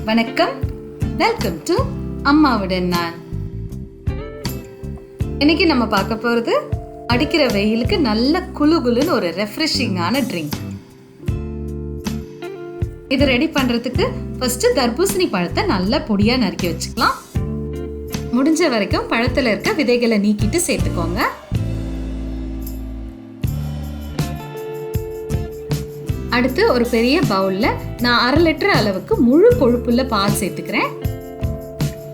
வணக்கம், welcome to அம்மாவுடன்னான். இன்னைக்கு நம்ம பார்க்க போறது அடிக்கிற வெயிலுக்கு நல்ல குளுகுலுன்னு ஒரு ரெஃப்ரெஷிங்கான ட்ரிங்க். இதை ரெடி பண்றதுக்கு ஃபர்ஸ்ட் தர்பூசணி பழத்தை நல்லா பொடியா நறுக்கி வச்சுக்கலாம். முடிஞ்ச வரைக்கும் பழத்துல இருக்க விதைகளை நீக்கிட்டு சேர்த்துக்கோங்க. அடுத்து ஒரு பெரிய பவுல்ல நான் 1/2 லிட்டர் அளவுக்கு முழு கொழுப்புள்ள பால் சேர்த்துக்கிறேன்.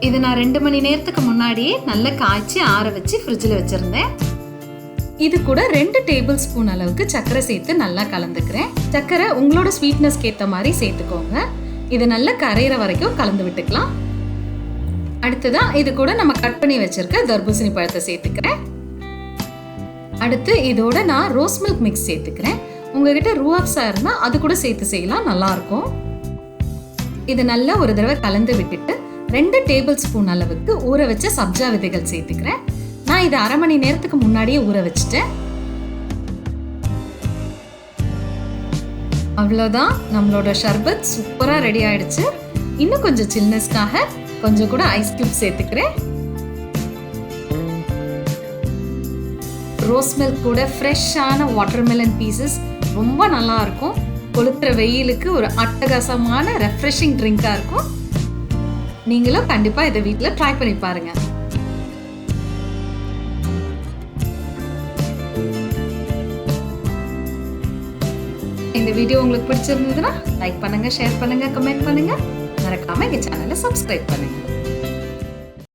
இது நான் 2 மணி நேரத்துக்கு முன்னாடியே நல்லா காய்ச்சி ஆற வச்சு ஃப்ரிட்ஜில் வச்சிருந்தேன். இது கூட 2 டேபிள் ஸ்பூன் அளவுக்கு சர்க்கரை சேர்த்து நல்லா கலந்துக்கிறேன். சர்க்கரை உங்களோட ஸ்வீட்னஸ்க்கு ஏற்ற மாதிரி சேர்த்துக்கோங்க. இது நல்லா கரையிற வரைக்கும் கலந்து விட்டுக்கலாம். அடுத்துதான் இது கூட நம்ம கட் பண்ணி வச்சிருக்க தர்பூசணி பழத்தை சேர்த்துக்கிறேன். அடுத்து இதோட நான் ரோஸ் மில்க் மிக்ஸ் சேர்த்துக்கிறேன். உங்ககிட்ட ரூஅப்ஸா இருந்தா அது கூட சேர்த்து செய்யலாம், நல்லா இருக்கும். இது நல்லா ஒரு தடவை கலந்து விட்டுட்டு 2 டேபிள் ஸ்பூன் அளவுக்கு ஊற வச்ச சப்ஜா விதைகள் சேர்த்துக்கிறேன். நான் இதை 1/2 மணி நேரத்துக்கு முன்னாடியே ஊற வச்சுட்டேன். அவ்வளோதான், நம்மளோட ஷர்பத் சூப்பரா ரெடி ஆயிடுச்சு. இன்னும் கொஞ்சம் சில்னஸ்க்காக கொஞ்சம் கூட ஐஸ் கியூப் சேர்த்துக்கிறேன். ரோஸ் மில்க் கூட ஃப்ரெஷ்ஷான வாட்டர்மெலன் பீசஸ் ரொம்ப நல்லா இருக்கும். கொளுத்துற வெயிலுக்கு ஒரு அட்டகாசமான ரெஃப்ரெஷிங் ட்ரிங்கா இருக்கும். நீங்களும் கண்டிப்பா இதை வீட்டில் ட்ரை பண்ணி பாருங்க. இந்த வீடியோ உங்களுக்கு பிடிச்சிருந்ததுன்னா லைக் பண்ணுங்க, ஷேர் பண்ணுங்க, கமெண்ட் பண்ணுங்க. மறக்காம எங்க சேனலை சப்ஸ்கிரைப் பண்ணுங்க.